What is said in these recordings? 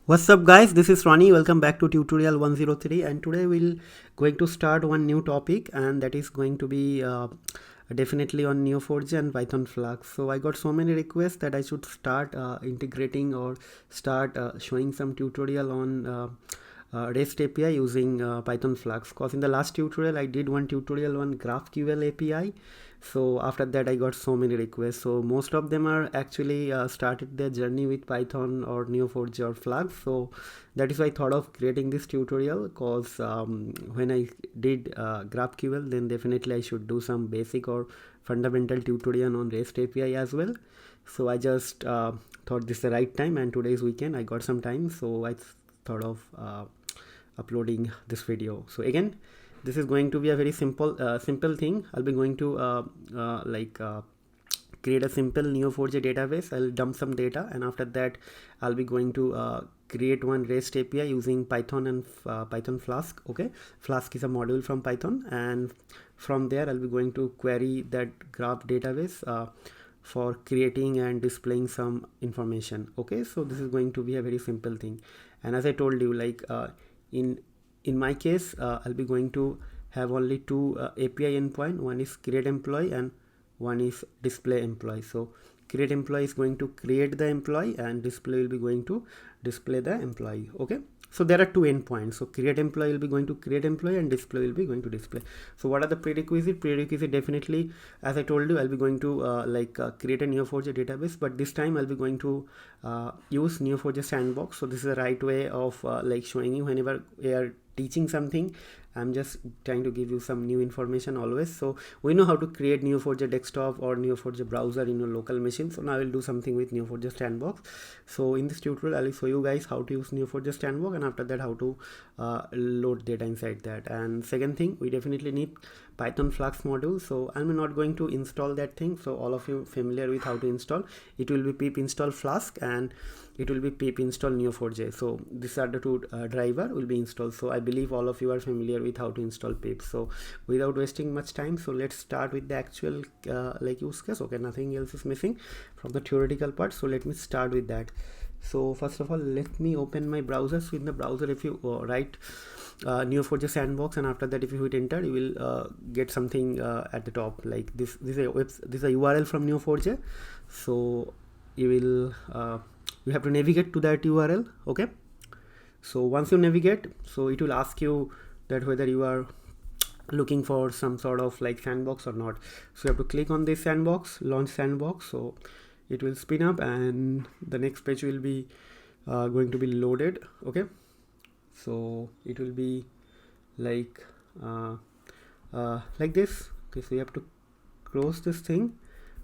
What's up guys, this is Ronnie. Welcome back to tutorial 103, and today we'll going to start one new topic, and that is going to be definitely on Neo4j and Python Flask. So I got so many requests that I should start integrating or start showing some tutorial on REST API using Python Flask, because in the last tutorial I did one tutorial on GraphQL API. So after that I got so many requests, so most of them are actually started their journey with Python or Neo4j or Flask. So that is why I thought of creating this tutorial, because when I did GraphQL, then definitely I should do some basic or fundamental tutorial on REST API as well. So I just thought this is the right time, and today's weekend I got some time, so I thought of uploading this video. So again, this is going to be a very simple thing. I'll be going to create a simple Neo4j database. I'll dump some data, and after that I'll be going to create one REST API using Python and Python Flask. Okay, Flask is a module from Python, and from there I'll be going to query that graph database for creating and displaying some information. Okay, so this is going to be a very simple thing, and as I told you, like in my case, I'll be going to have only two API endpoint. One is create employee and one is display employee. So create employee is going to create the employee, and display will be going to display the employee. Okay, so there are two endpoints. So create employee will be going to create employee, and display will be going to display. So what are the prerequisite? Definitely, as I told you, I'll be going to create a Neo4j database, but this time I'll be going to use Neo4j sandbox. So this is the right way of showing you whenever we are teaching something. I'm just trying to give you some new information always. So we know how to create Neo4j desktop or Neo4j browser in your local machine. So now I will do something with Neo4j sandbox. So in this tutorial, I will show you guys how to use Neo4j sandbox, and after that how to load data inside that. And second thing, we definitely need Python Flask module. So I'm not going to install that thing. So all of you familiar with how to install. It will be pip install Flask, and it will be pip install Neo4j. So these are the two driver will be installed. So I believe all of you are familiar with how to install pip. So without wasting much time, so let's start with the actual use case. Okay, nothing else is missing from the theoretical part, so let me start with that. So first of all, let me open my browser. So in the browser, if you write Neo4j sandbox, and after that if you hit enter, you will get something at the top like this. This is a URL from Neo4j. So you will you have to navigate to that URL. Okay, so once you navigate, so it will ask you that whether you are looking for some sort of like sandbox or not. So you have to click on this sandbox, launch sandbox. So it will spin up, and the next page will be going to be loaded. Okay, so it will be like this. Okay, so you have to close this thing.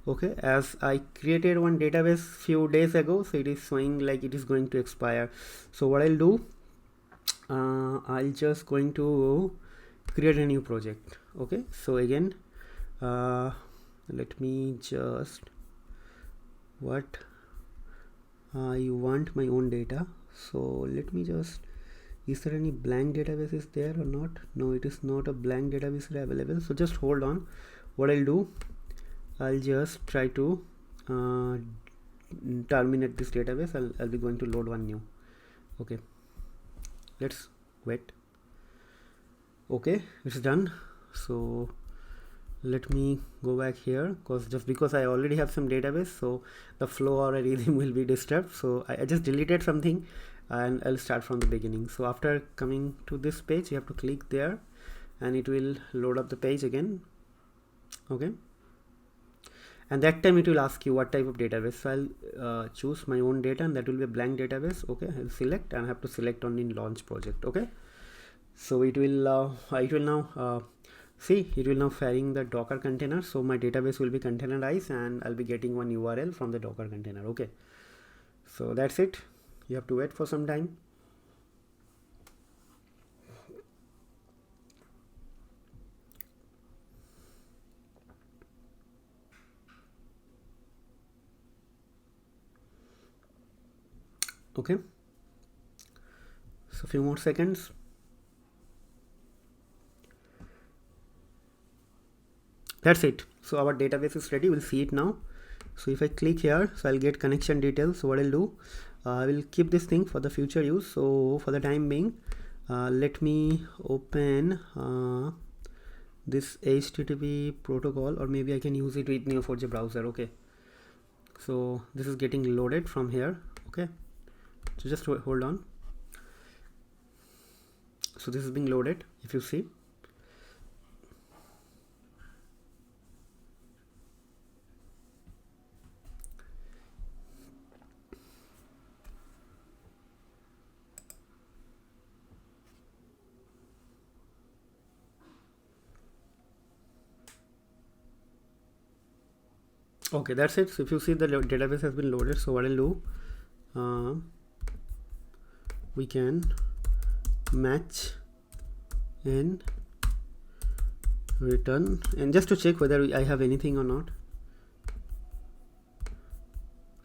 Okay, as I created one database few days ago, so it is showing like it is going to expire. So what I'll do, I'll just going to create a new project. Okay, so again let me just I want my own data. So let me just, is there any blank database is there or not? No, it is not a blank database available. So just hold on. What I'll do, I'll just try to terminate this database. I'll be going to load one new. Okay, let's wait. Okay, it's done. So let me go back here, because I already have some database, so the flow or a rhythm will be disturbed. So I just deleted something, and I'll start from the beginning. So after coming to this page, you have to click there, and it will load up the page again. Okay, and that time it will ask you what type of database. So I'll choose my own data, and that will be a blank database. Okay, I'll select, and I have to select only launch project. Okay, so it will now see, it will now firing the Docker container. So my database will be containerized, and I'll be getting one URL from the Docker container. Okay, so that's it. You have to wait for some time. Okay, so a few more seconds. That's it. So our database is ready. We'll see it now. So if I click here, so I'll get connection details. So what I'll do, I will keep this thing for the future use. So for the time being, let me open this HTTP protocol, or maybe I can use it with Neo4j browser. Okay, so this is getting loaded from here. Okay, so just hold on. So this is being loaded, if you see. Okay, that's it. So if you see, the database has been loaded. So what I'll do, we can match in return, and just to check whether I have anything or not.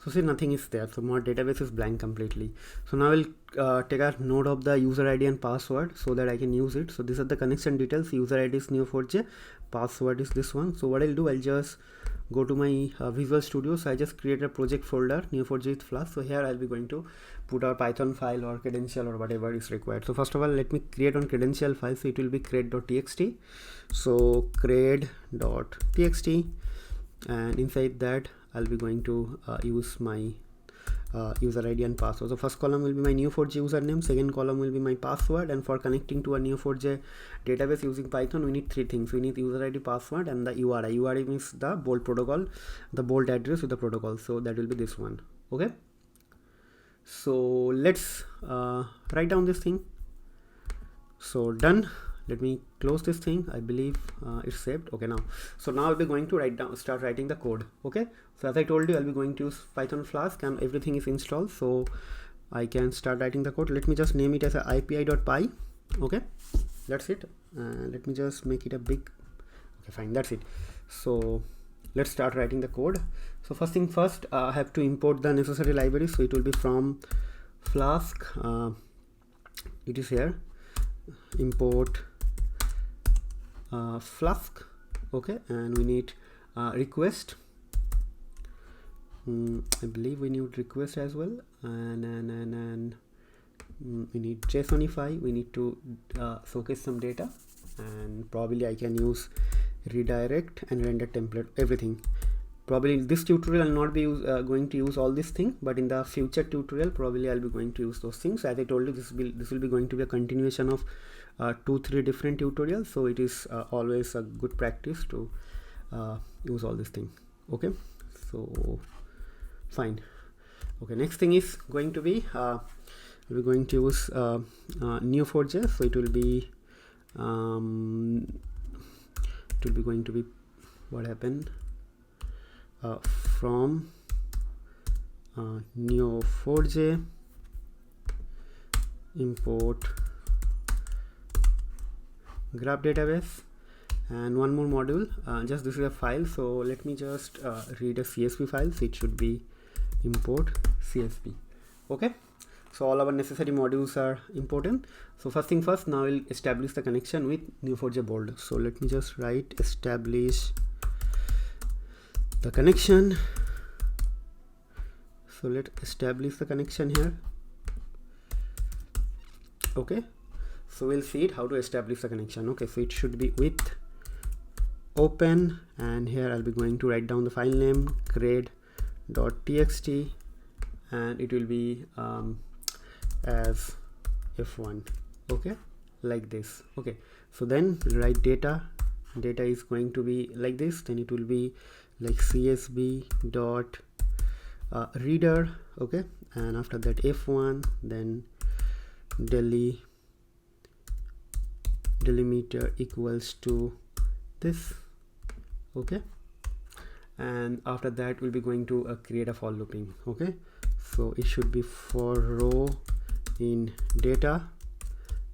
So see, nothing is there. So my database is blank completely. So now I'll take a note of the user ID and password so that I can use it. So these are the connection details. User ID is Neo4j, password is this one. So what I'll do, I'll just go to my Visual Studio. So I just create a project folder, Neo4j with Flask. So here I'll be going to put our Python file or credential or whatever is required. So first of all, let me create one credential file. So it will be crede.txt. So crede.txt, and inside that I'll be going to use my user ID and password. So first column will be my Neo4j username, second column will be my password, and for connecting to a Neo4j database using Python, we need three things. We need user ID, password, and the URI. URI means the bold protocol, the bold address with the protocol. So that will be this one. Okay, so let's write down this thing. So done. Let me close this thing. I believe it's saved. Okay, now so now I'll be going to start writing the code. Okay, so as I told you, I'll be going to use Python Flask, and everything is installed, so I can start writing the code. Let me just name it as a ipi.py. Okay, that's it. Let me just make it a big. Okay, fine, that's it. So let's start writing the code. So first thing first, I have to import the necessary library. So it will be from Flask. It is here. Import Flask. Okay, and we need request. I believe we need request as well, and we need JSONify. We need to showcase some data, and probably I can use redirect and render template, everything. Probably in this tutorial I'll not be going to use all these things, but in the future tutorial probably I'll be going to use those things. As I told you, this will be going to be a continuation of 2-3 different tutorials, so it is always a good practice to use all these things. Okay, so fine. Okay, next thing is going to be we're going to use Neo4j. So it will be going to be what happened from Neo4j import graph database, and one more module. Just this is a file, so let me just read a CSV file. So it should be import CSV. Okay, so all our necessary modules are important. So first thing first, now we'll establish the connection with Neo4j bold. So let me just write establish the connection. So let's establish the connection here. Okay, so we'll see it how to establish the connection. Okay, so it should be with open, and here I'll be going to write down the file name crede.txt, and it will be as f1. Okay, like this. Okay, so then write data is going to be like this. Then it will be like csv dot reader. Okay, and after that f1, then delimiter equals to this. Okay, and after that we'll be going to create a for looping. Okay, so it should be for row in data,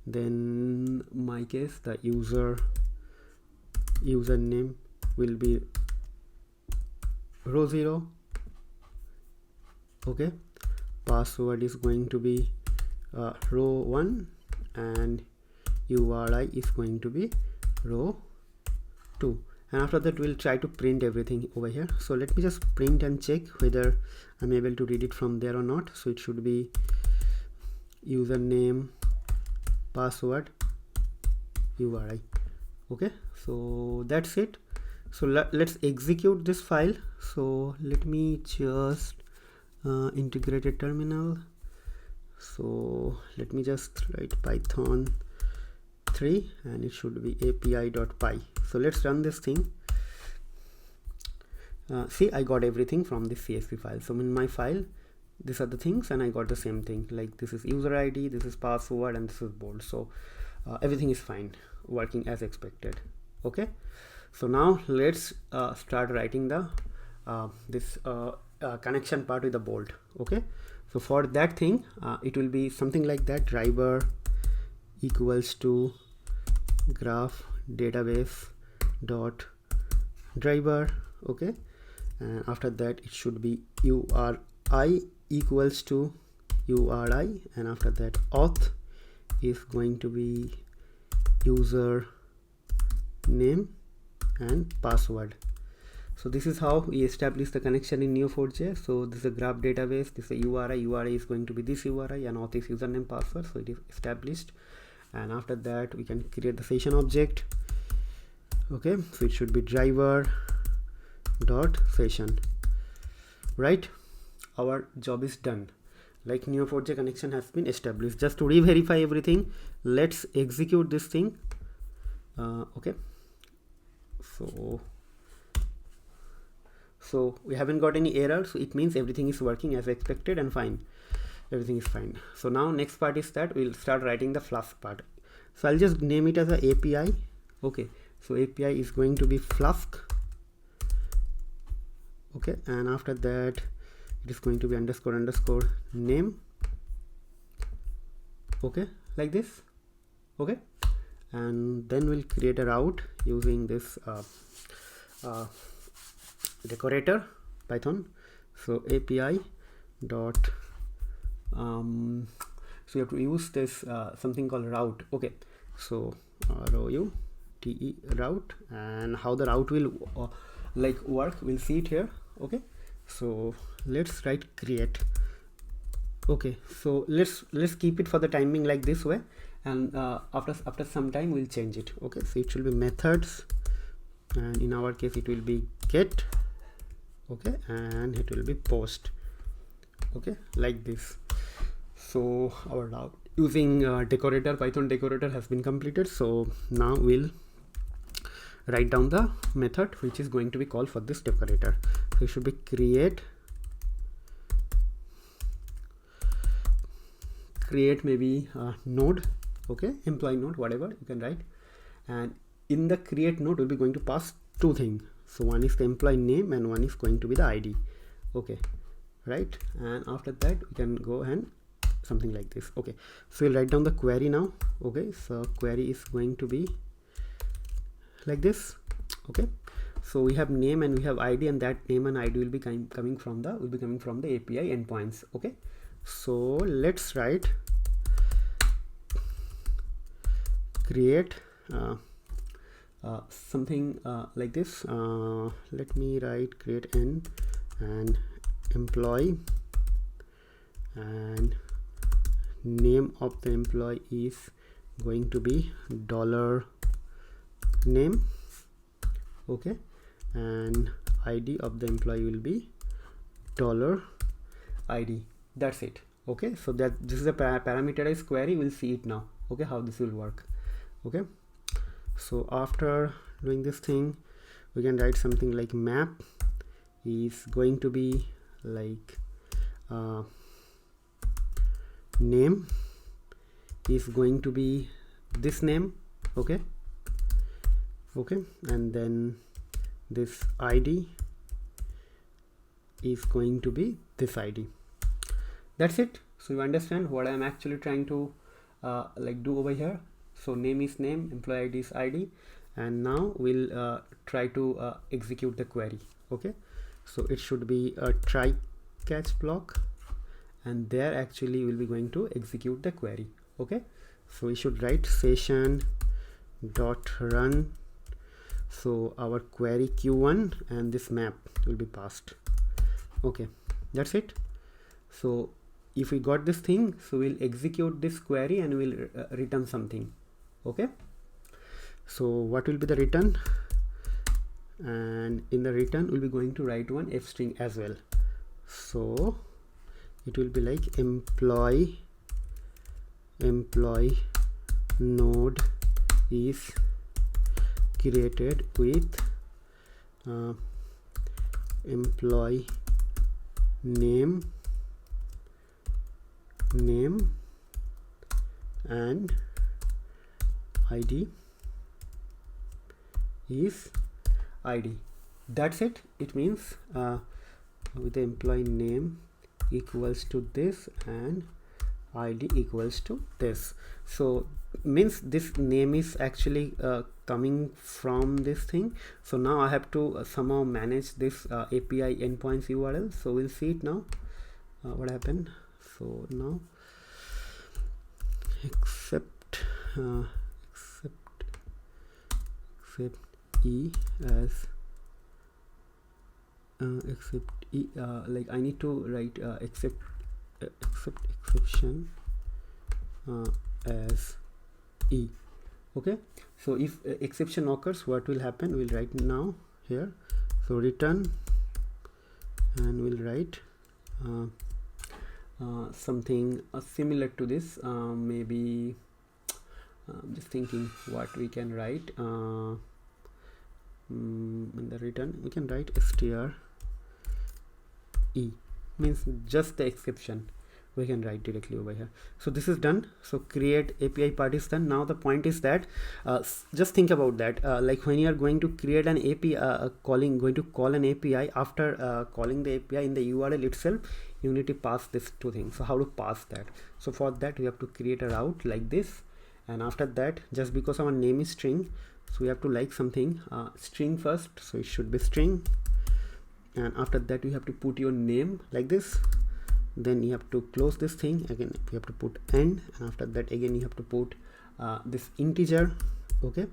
then my case the username will be row 0. Okay, password is going to be row 1, and URI is going to be row 2, and after that we'll try to print everything over here. So let me just print and check whether I'm able to read it from there or not. So it should be username, password, URI. Okay, so that's it. So let's execute this file. So let me just integrate a terminal. So let me just write Python 3 and it should be api.py. So let's run this thing. See, I got everything from this CSV file. So in my file, these are the things, and I got the same thing, like this is user ID, this is password, and this is bold. So everything is fine, working as expected. Okay, so now let's start writing the this connection part with the bold. Okay, so for that thing, it will be something like that: driver equals to graph database dot driver. Okay, and after that it should be URI equals to URI, and after that auth is going to be user name and password. So this is how we establish the connection in Neo4j. So this is a graph database, this is a URI is going to be this URI, and auth is username, password. So it is established, and after that we can create the session object. Okay, so it should be driver dot session. Right, our job is done. Like Neo4j connection has been established. Just to re-verify everything, let's execute this thing. Okay, so we haven't got any error, so it means everything is working as expected and fine. Everything is fine. So now next part is that we'll start writing the Flask part. So I'll just name it as a API. Okay, so API is going to be Flask. Okay, and after that it is going to be underscore underscore name. Okay, like this. Okay, and then we'll create a route using this decorator Python. So API dot so you have to use this something called route. Okay, so ROUTE route, and how the route will like work, we'll see it here. Okay, so let's write create. Okay, so let's keep it for the timing like this way, and after some time we'll change it. Okay, so it should be methods, and in our case it will be get. Okay, and it will be post. Okay, like this. So our route using decorator, Python decorator has been completed. So now we'll write down the method which is going to be called for this decorator. So it should be create maybe node. Okay, employee node, whatever you can write, and in the create node we'll be going to pass two things. So one is the employee name and one is going to be the ID. Okay, right, and after that we can go and something like this. Okay, so we'll write down the query now. Okay, so query is going to be like this. Okay, so we have name and we have ID, and that name and ID will be coming from the API endpoints. Okay, so let's write create something like this. Let me write create n and employee, and name of the employee is going to be $name. Okay, and ID of the employee will be $ID. That's it. Okay, so that this is a parameterized query. We'll see it now. Okay, how this will work. Okay, so after doing this thing, we can write something like map is going to be like name is going to be this name. Okay, and then this ID is going to be this ID. That's it. So you understand what I'm actually trying to like do over here. So name is name, employee ID is ID, and now we'll try to execute the query. Okay, so it should be a try catch block, and there actually we'll be going to execute the query. Okay, so we should write session dot run So our query q1 and this map will be passed. Okay, that's it. So if we got this thing, so we'll execute this query and we'll return something. Okay, so what will be the return? And in the return we'll be going to write one f string as well. So it will be like employee node is created with employee name and ID is ID. That's it. It means with the employee name equals to this and ID equals to this. So means this name is actually coming from this thing. So now I have to somehow manage this API endpoints URL. So we'll see it now. What happened? So now accept E as accept E, like I need to write accept exception as E. Okay, so if exception occurs, what will happen? We'll write now here. So return, and we'll write something similar to this. Maybe I'm just thinking what we can write. In the return we can write str E, means just the exception we can write directly over here. So this is done. So create API part is done. Now the point is that just think about that, like when you are going to create an API, going to call an API, after calling the API in the URL itself, you need to pass this two things. So how to pass that? So for that we have to create a route like this, and after that, just because our name is string, so we have to like something string first. So it should be string, and after that you have to put your name like this. Then you have to close this thing again, you have to put end, and after that again you have to put this integer. Okay,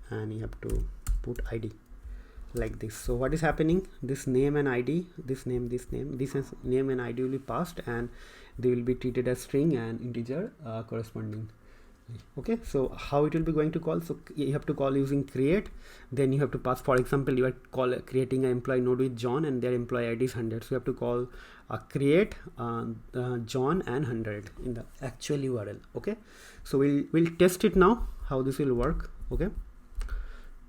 and you have to put ID like this. So what is happening? This name and ID, this name and ID will be passed, and they will be treated as string and integer corresponding. Okay, so how it will be going to call? So you have to call using create, then you have to pass. For example, you are creating an employee node with John and their employee ID is 100, so you have to call create John and 100 in the actual URL. Okay, so we'll test it now how this will work. Okay,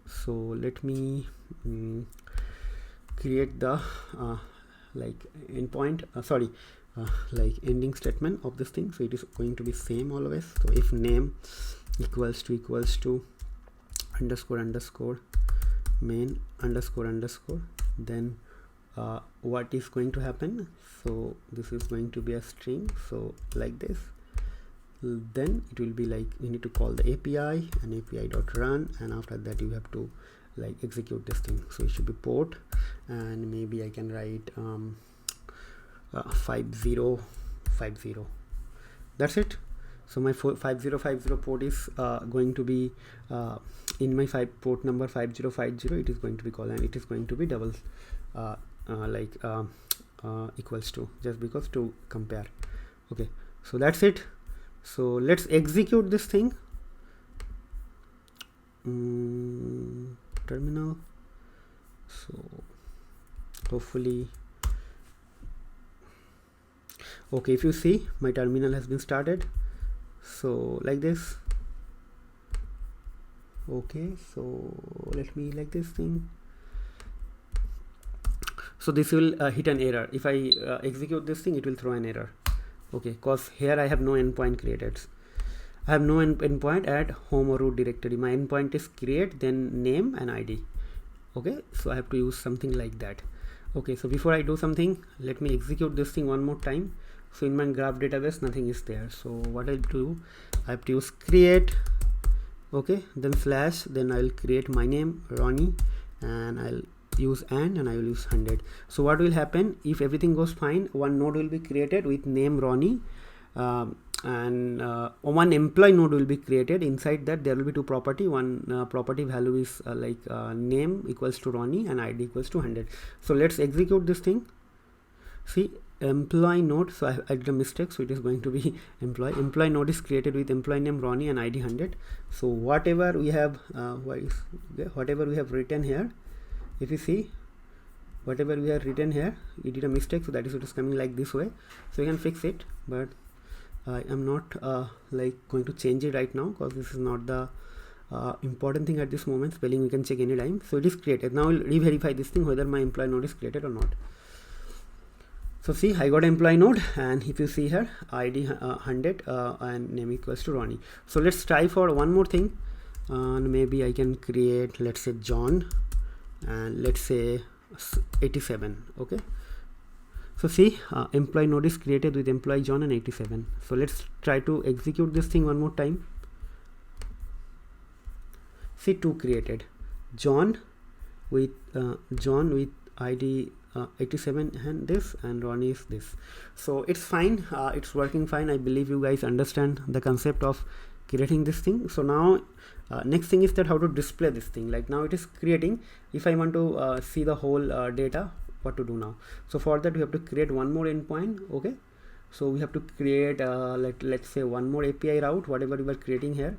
so let me create the like endpoint, like ending statement of this thing. So it is going to be same always. So if name equals to underscore main underscore, then what is going to happen? So this is going to be a string, so like this. Then it will be like you need to call the API and API.run, and after that you have to like execute this thing. So it should be port, and maybe I can write 5050. That's it. So my 5050 port is going to be in my port number 5050. It is going to be called, and it is going to be double equals to, just because to compare. Okay, so that's it. So let's execute this thing. Terminal. So hopefully, okay, if you see, my terminal has been started. So like this. Okay, so let me like this thing. So this will hit an error. If I execute this thing, it will throw an error. Okay, because here I have no endpoint created. I have no endpoint at home or root directory. My endpoint is create, then name and ID. Okay, so I have to use something like that. Okay, so before I do something, let me execute this thing one more time. So in my graph database, nothing is there. So what I'll do, I have to use create. Okay, then slash, then I'll create my name Ronnie, and I'll use and I will use 100. So what will happen if everything goes fine? One node will be created with name Ronnie, and one employee node will be created. Inside that there will be two property. One property value is name equals to Ronnie and ID equals to 100. So let's execute this thing. See, employee node, so I did a mistake, so it is going to be employee node is created with employee name Ronnie and ID 100. So whatever we have whatever we have written here, if you see whatever we have written here, we did a mistake, so that is it is coming like this way. So you can fix it, but I am not going to change it right now, because this is not the important thing at this moment. Spelling we can check anytime. So it is created. Now we'll re-verify this thing whether my employee node is created or not. So see, I got employee node, and if you see here, ID 100 and name equals to Ronnie. So let's try for one more thing, and maybe I can create, let's say John, and let's say 87. Okay. So see, employee node is created with employee John and 87. So let's try to execute this thing one more time. See, 2 created, John with ID 87 and this, and Ronnie is this. So it's fine, it's working fine. I believe you guys understand the concept of creating this thing. So now next thing is that how to display this thing. Like now it is creating. If I want to see the whole data, what to do now? So for that we have to create one more endpoint. Okay, so we have to create let's say one more API route, whatever we were creating here.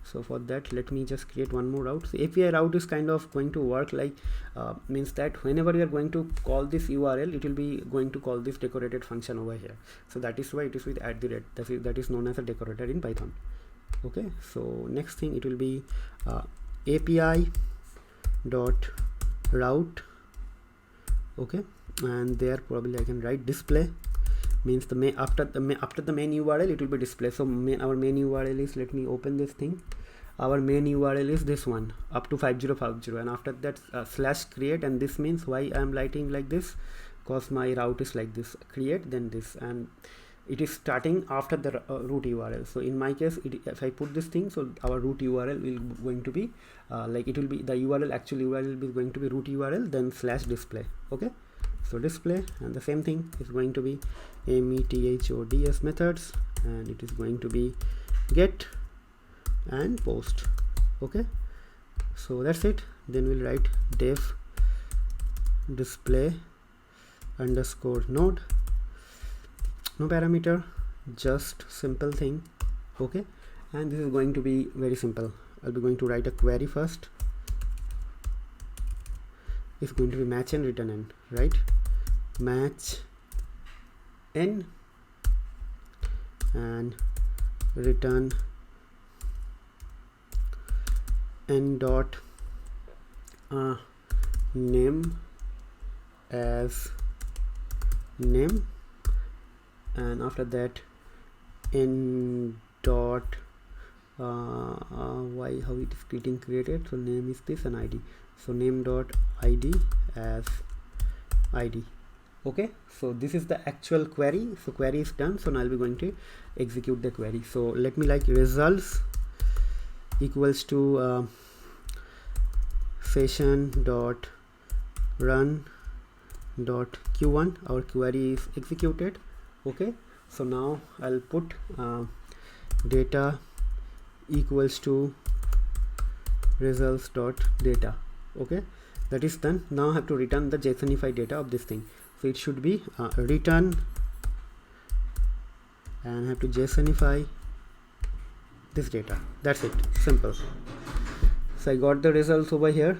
So for that, let me just create one more route. So API route is kind of going to work like means that whenever we are going to call this URL, it will be going to call this decorated function over here. So that is why it is with @ that is known as a decorator in Python. Okay, so next thing it will be API dot route. Okay, and there probably I can write display, means the after the main URL it will be display. So our main URL is, let me open this thing. Our main URL is this one, up to 5050, and after that /create, and this means why I am writing like this, because my route is like this, create then this, and it is starting after the root URL. So in my case, if I put this thing, so our root URL will going to be it will be the URL, actual URL will be going to be root URL then /display. Okay, so display, and the same thing is going to be methods methods, and it is going to be get and post. Okay, so that's it. Then we'll write def display underscore node, no parameter, just simple thing. Okay, and this is going to be very simple. I'll be going to write a query first. It's going to be match and return n, right? Match n and return n dot name as name, and after that n dot how it is getting created. So name is this and ID, so name dot ID as ID. Okay, so this is the actual query. So query is done. So now I'll be going to execute the query. So let me results equals to session dot run dot q1. Our query is executed. Okay, so now I'll put data equals to results dot data. Okay, that is done. Now I have to return the JSONified data of this thing. So it should be return, and I have to JSONify this data. That's it, simple. So I got the results over here.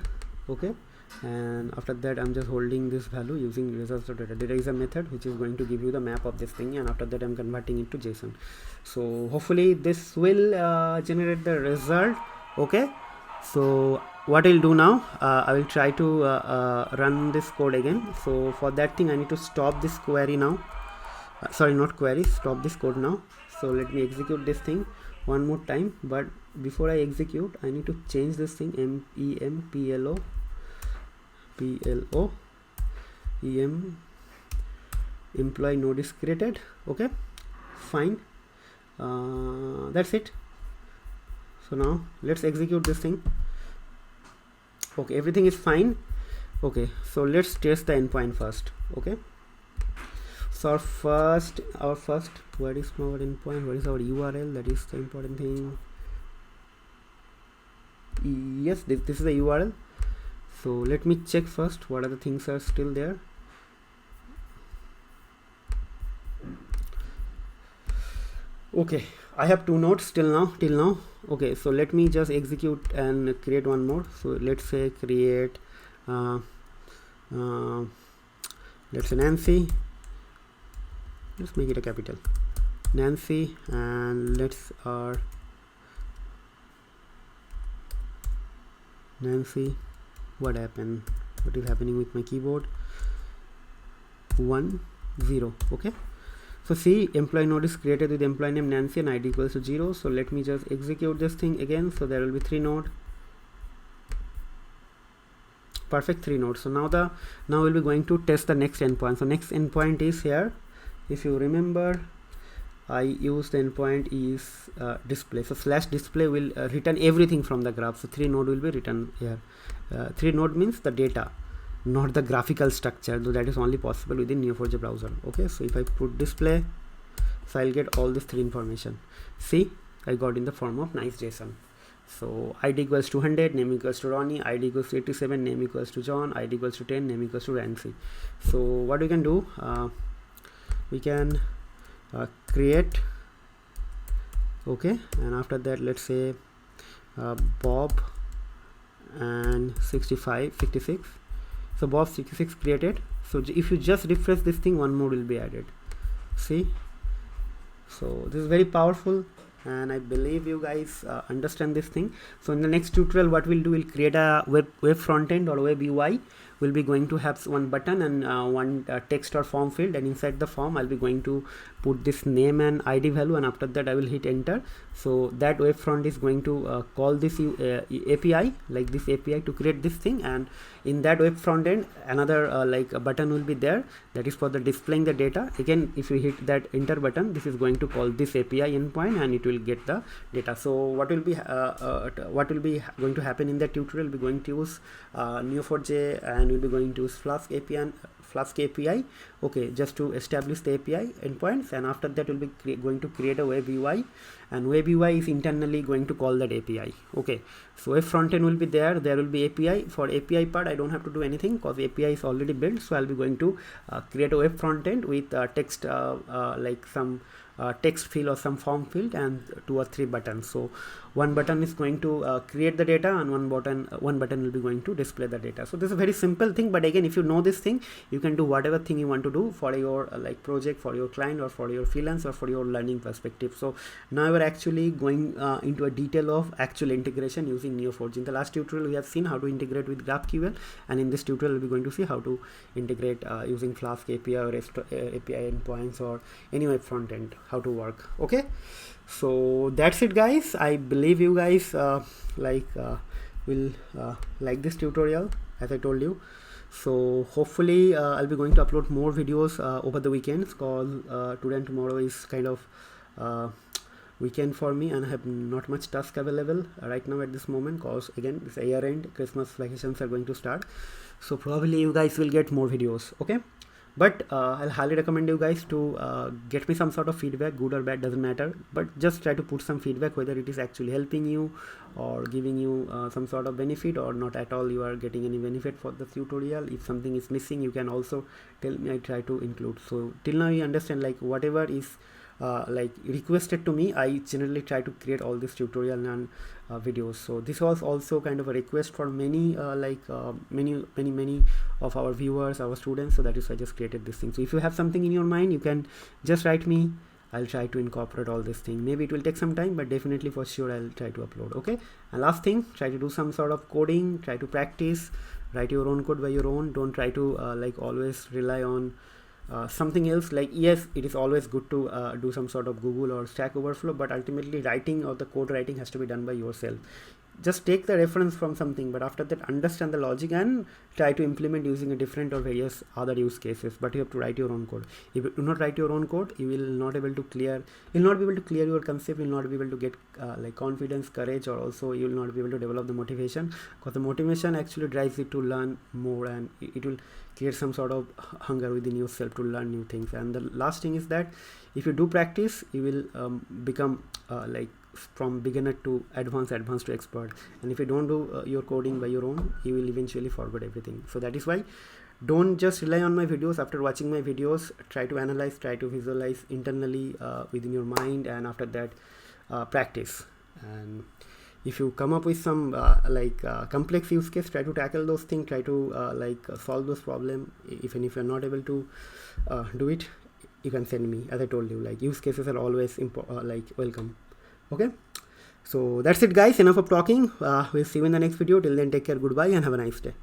Okay, and after that I'm just holding this value using results.data. There is a method which is going to give you the map of this thing, and after that I'm converting it to JSON. So hopefully this will generate the result. Okay, so what I'll do now, I will try to run this code again. So for that thing I need to stop this query now. Sorry, not query, stop this code now. So let me execute this thing one more time, but before I execute I need to change this thing. emplo employee node is created. Okay, fine, that's it. So now let's execute this thing. Okay, everything is fine. Okay, so let's test the endpoint first. Okay, So our first where is our endpoint, where is our URL? That is the important thing. Yes, this is the URL. So let me check first what are the things are still there. Okay, I have 2 nodes till now. Okay, so let me just execute and create one more. So let's say create let's say Nancy. Let's make it a capital Nancy, and let's Nancy. What happened? What is happening with my keyboard? 1 0. Okay, so see, employee node is created with employee name Nancy and ID equals to 0. So let me just execute this thing again. So there will be 3 nodes. Perfect, 3 nodes. So now we'll be going to test the next endpoint. So next endpoint is here. If you remember, I used the endpoint is display. So slash display will return everything from the graph. So 3 node will be written here. 3 node means the data, not the graphical structure, though that is only possible within Neo4j browser. Okay, so if I put display, so I'll get all this 3 information. See, I got in the form of nice JSON. So ID equals to 100, name equals to Ronnie, ID equals to 87, name equals to John, ID equals to 10, name equals to Nancy. So what we can do, we can create, okay, and after that let's say Bob and 56. So Bob 66 created. So if you just refresh this thing, one more will be added. See, so this is very powerful, and I believe you guys understand this thing. So in the next tutorial, what we'll do, we'll create a web front end or web UI. We'll be going to have one button and one text or form field, and inside the form I'll be going to put this name and ID value, and after that I will hit enter. So that web front is going to call this API, like this API, to create this thing, and in that web front end another like a button will be there, that is for the displaying the data. Again, if you hit that enter button, this is going to call this API endpoint and it will get the data. So what will be going to happen in that tutorial, we'll be going to use Neo4j, and we'll be going to use Flask API, okay, just to establish the API endpoints, and after that we'll be going to create a web UI, and web UI is internally going to call that API. Okay, so web front end will be there will be API. For API part, I don't have to do anything because API is already built. So I'll be going to create a web front end with text, like some text field or some form field, and 2 or 3 buttons. So one button is going to create the data, and one button will be going to display the data. So this is a very simple thing, but again, if you know this thing, you can do whatever thing you want to do for your like project, for your client, or for your freelance, or for your learning perspective. So now we're actually going into a detail of actual integration using Neo4j. In the last tutorial, we have seen how to integrate with GraphQL, and in this tutorial we're going to see how to integrate using Flask API or API endpoints or any web front end, how to work. Okay, so that's it, guys. I believe you guys will like this tutorial, as I told you. So hopefully I'll be going to upload more videos over the weekends, because today and tomorrow is kind of weekend for me, and I have not much task available right now at this moment, because again, this year end, Christmas vacations are going to start. So probably you guys will get more videos. Okay, but I'll highly recommend you guys to get me some sort of feedback, good or bad, doesn't matter, but just try to put some feedback, whether it is actually helping you or giving you some sort of benefit, or not at all you are getting any benefit for the tutorial. If something is missing, you can also tell me, I try to include. So till now you understand, like whatever is like requested to me, I generally try to create all this tutorial and videos. So this was also kind of a request for many many of our viewers, our students, so that is why I just created this thing. So if you have something in your mind, you can just write me. I'll try to incorporate all this thing. Maybe it will take some time, but definitely for sure I'll try to upload. Okay, and last thing, try to do some sort of coding, try to practice, write your own code by your own. Don't try to like always rely on something else. Like, yes, it is always good to do some sort of Google or Stack Overflow, but ultimately writing or the code writing has to be done by yourself. just take the reference from something, but after that understand the logic and try to implement using a different or various other use cases. But you have to write your own code. If you do not write your own code, you will not be able to clear your concept. You will not be able to get like confidence, courage, or also you will not be able to develop the motivation, because the motivation actually drives you to learn more, and it will create some sort of hunger within yourself to learn new things. And the last thing is that if you do practice, you will become like from beginner to advanced to expert. And if you don't do your coding by your own, you will eventually forget everything. So that is why don't just rely on my videos. After watching my videos, try to analyze, try to visualize internally within your mind, and after that practice. And if you come up with some complex use case, try to tackle those things, try to solve those problems. Even if you're not able to do it, you can send me. As I told you, like use cases are always welcome. Okay, so that's it guys, enough of talking. We'll see you in the next video. Till then, take care, goodbye, and have a nice day.